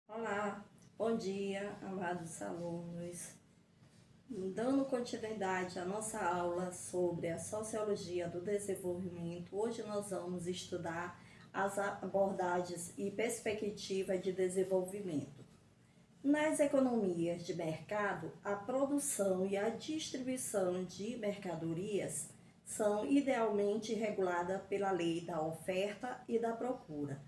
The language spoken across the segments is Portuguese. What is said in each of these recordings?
Olá, bom dia, amados alunos. Dando continuidade à nossa aula sobre a sociologia do desenvolvimento, hoje nós vamos estudar as abordagens e perspectivas de desenvolvimento. Nas economias de mercado, a produção e a distribuição de mercadorias são idealmente reguladas pela lei da oferta e da procura.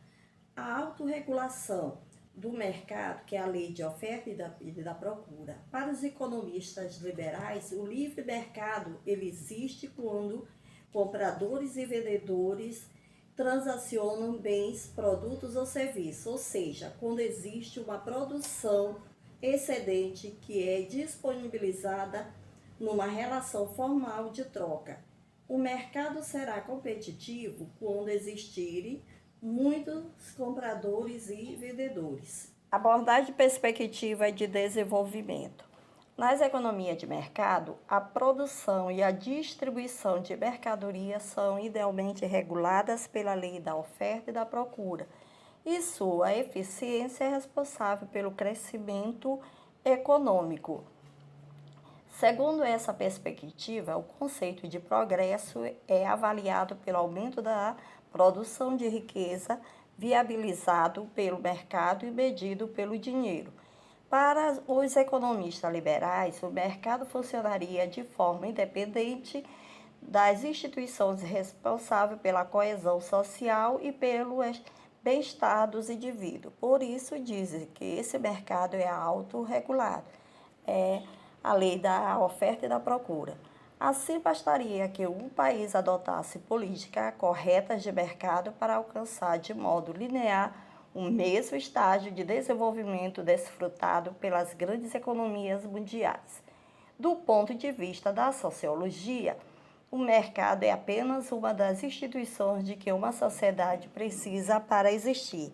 A autorregulação do mercado, que é a lei de oferta e da procura. Para os economistas liberais, o livre mercado ele existe quando compradores e vendedores transacionam bens, produtos ou serviços, ou seja, quando existe uma produção excedente que é disponibilizada numa relação formal de troca. O mercado será competitivo quando existirem muitos compradores e vendedores. Abordagem perspectiva de desenvolvimento. Nas economias de mercado, a produção e a distribuição de mercadorias são idealmente reguladas pela lei da oferta e da procura, e sua eficiência é responsável pelo crescimento econômico. Segundo essa perspectiva, o conceito de progresso é avaliado pelo aumento da produção de riqueza, viabilizado pelo mercado e medido pelo dinheiro. Para os economistas liberais, o mercado funcionaria de forma independente das instituições responsáveis pela coesão social e pelo bem-estar dos indivíduos. Por isso, dizem que esse mercado é autorregulado. É a lei da oferta e da procura. Assim, bastaria que um país adotasse políticas corretas de mercado para alcançar de modo linear o mesmo estágio de desenvolvimento desfrutado pelas grandes economias mundiais. Do ponto de vista da sociologia, o mercado é apenas uma das instituições de que uma sociedade precisa para existir.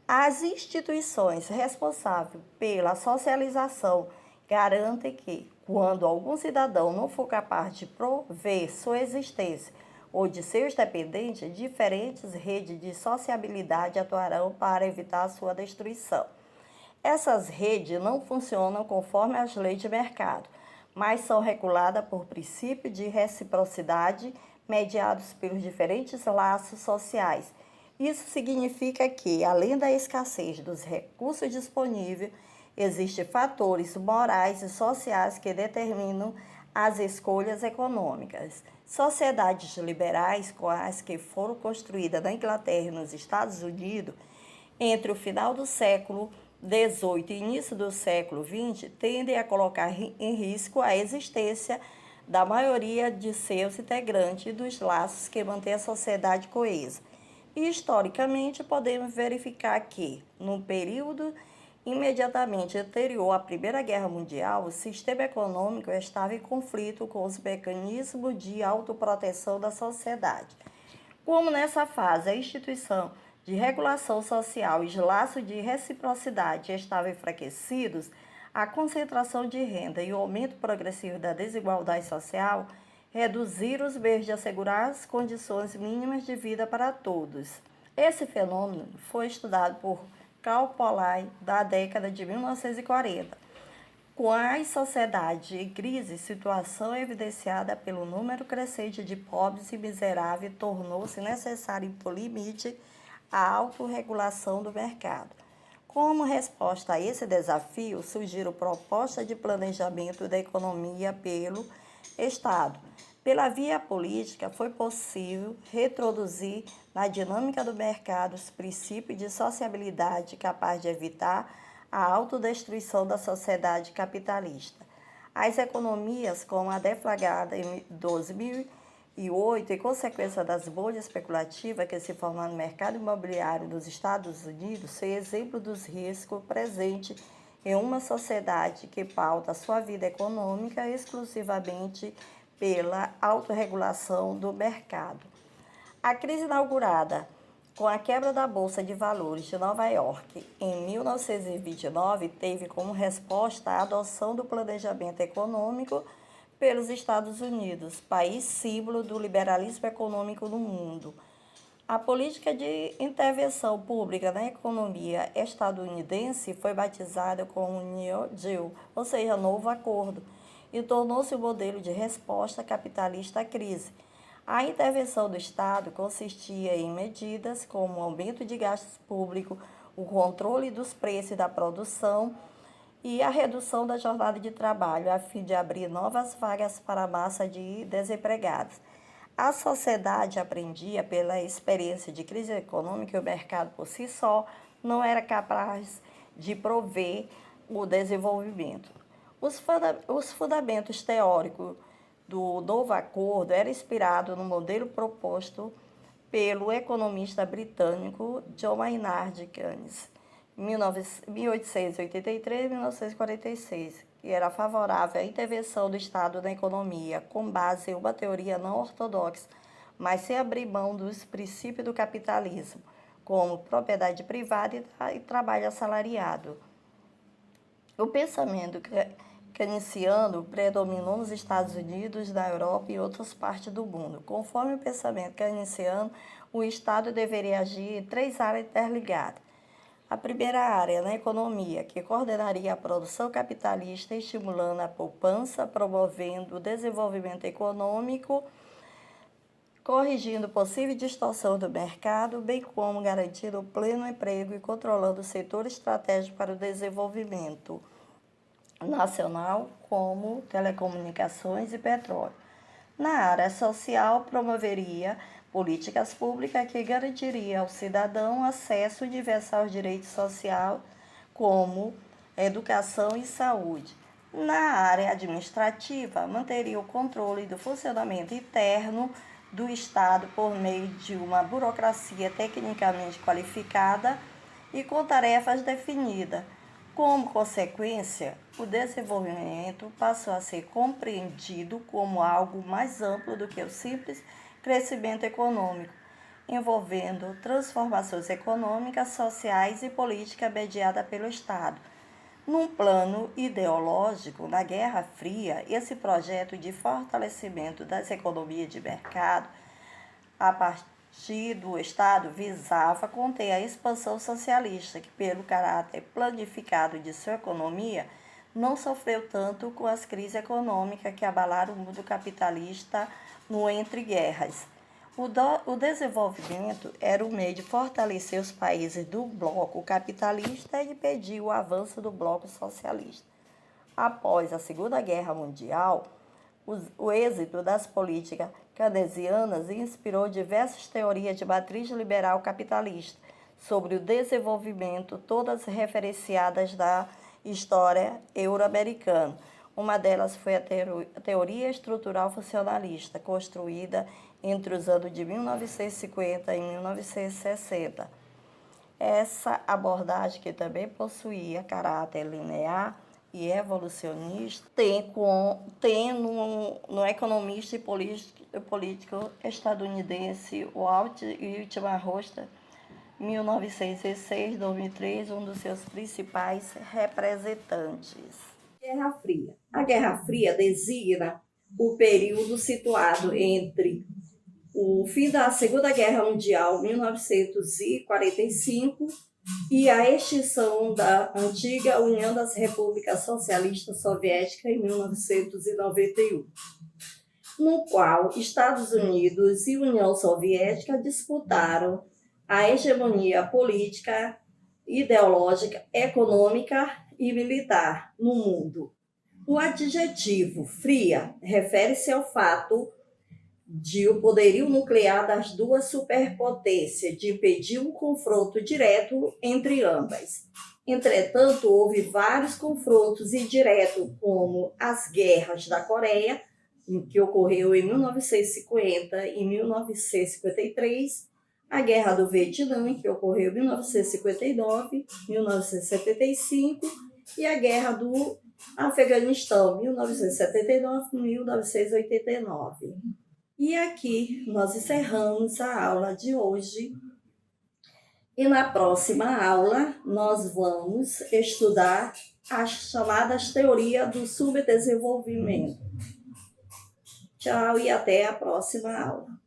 As instituições responsáveis pela socialização garantem que, quando algum cidadão não for capaz de prover sua existência ou de seus dependentes, diferentes redes de sociabilidade atuarão para evitar sua destruição. Essas redes não funcionam conforme as leis de mercado, mas são reguladas por princípios de reciprocidade mediados pelos diferentes laços sociais. Isso significa que, além da escassez dos recursos disponíveis, existem fatores morais e sociais que determinam as escolhas econômicas. Sociedades liberais, como as que foram construídas na Inglaterra e nos Estados Unidos, entre o final do século XVIII e início do século XX, tendem a colocar em risco a existência da maioria de seus integrantes e dos laços que mantêm a sociedade coesa. E, historicamente, podemos verificar que, no período imediatamente anterior à Primeira Guerra Mundial, o sistema econômico estava em conflito com os mecanismos de autoproteção da sociedade. Como nessa fase a instituição de regulação social e os laços de reciprocidade estavam enfraquecidos, a concentração de renda e o aumento progressivo da desigualdade social reduziram os meios de assegurar as condições mínimas de vida para todos. Esse fenômeno foi estudado por Karl Polanyi da década de 1940. Com as sociedades em crise, situação evidenciada pelo número crescente de pobres e miseráveis, tornou-se necessário impor limite à autorregulação do mercado. Como resposta a esse desafio, surgiram propostas de planejamento da economia pelo Estado. Pela via política, foi possível reintroduzir na dinâmica do mercado os princípios de sociabilidade capazes de evitar a autodestruição da sociedade capitalista. As economias, como a deflagrada em 2008, em consequência das bolhas especulativas que se formaram no mercado imobiliário dos Estados Unidos, são exemplo dos riscos presentes em uma sociedade que pauta sua vida econômica exclusivamente pela autorregulação do mercado. A crise inaugurada com a quebra da Bolsa de Valores de Nova York em 1929 teve como resposta a adoção do planejamento econômico pelos Estados Unidos, país símbolo do liberalismo econômico no mundo. A política de intervenção pública na economia estadunidense foi batizada como New Deal, ou seja, Novo Acordo, e tornou-se o modelo de resposta capitalista à crise. A intervenção do Estado consistia em medidas como o aumento de gastos públicos, o controle dos preços da produção e a redução da jornada de trabalho, a fim de abrir novas vagas para a massa de desempregados. A sociedade aprendia pela experiência de crise econômica que o mercado por si só não era capaz de prover o desenvolvimento. Os fundamentos teóricos do novo acordo eram inspirados no modelo proposto pelo economista britânico John Maynard Keynes, 1883-1946, que era favorável à intervenção do Estado na economia, com base em uma teoria não ortodoxa, mas sem abrir mão dos princípios do capitalismo, como propriedade privada e trabalho assalariado. O pensamento keynesiano predominou nos Estados Unidos, na Europa e em outras partes do mundo. Conforme o pensamento keynesiano, o Estado deveria agir em 3 áreas interligadas. A primeira área, na economia, que coordenaria a produção capitalista, estimulando a poupança, promovendo o desenvolvimento econômico, corrigindo possível distorção do mercado, bem como garantindo o pleno emprego e controlando o setor estratégico para o desenvolvimento nacional, como telecomunicações e petróleo. Na área social, promoveria políticas públicas que garantiriam ao cidadão acesso universal aos direitos sociais, como educação e saúde. Na área administrativa, manteria o controle do funcionamento interno do Estado por meio de uma burocracia tecnicamente qualificada e com tarefas definidas. Como consequência, o desenvolvimento passou a ser compreendido como algo mais amplo do que o simples crescimento econômico, envolvendo transformações econômicas, sociais e políticas mediadas pelo Estado. Num plano ideológico, na Guerra Fria, esse projeto de fortalecimento das economias de mercado a partir do Estado visava conter a expansão socialista, que, pelo caráter planificado de sua economia, não sofreu tanto com as crises econômicas que abalaram o mundo capitalista no entre-guerras. O desenvolvimento era o meio de fortalecer os países do bloco capitalista e impedir o avanço do bloco socialista. Após a Segunda Guerra Mundial, o êxito das políticas keynesianas inspirou diversas teorias de matriz liberal capitalista sobre o desenvolvimento, todas referenciadas da história euro-americana. Uma delas foi a teoria estrutural funcionalista, construída entre os anos de 1950 e 1960. Essa abordagem, que também possuía caráter linear e evolucionista, tem no economista e político estadunidense Walt Whitman Rostow, 1916-2003, um dos seus principais representantes. Guerra Fria. A Guerra Fria designa o período situado entre o fim da Segunda Guerra Mundial, 1945, e a extinção da antiga União das Repúblicas Socialistas Soviéticas, em 1991, no qual Estados Unidos e União Soviética disputaram a hegemonia política, ideológica, econômica e militar no mundo. O adjetivo fria refere-se ao fato de o poderio nuclear das duas superpotências de impedir um confronto direto entre ambas. Entretanto, houve vários confrontos indiretos, como as guerras da Coreia, que ocorreu em 1950 e 1953, a Guerra do Vietnã, que ocorreu em 1959, 1975, e a Guerra do Afeganistão, 1979-1989. E aqui nós encerramos a aula de hoje. E na próxima aula nós vamos estudar as chamadas teorias do subdesenvolvimento. Tchau e até a próxima aula.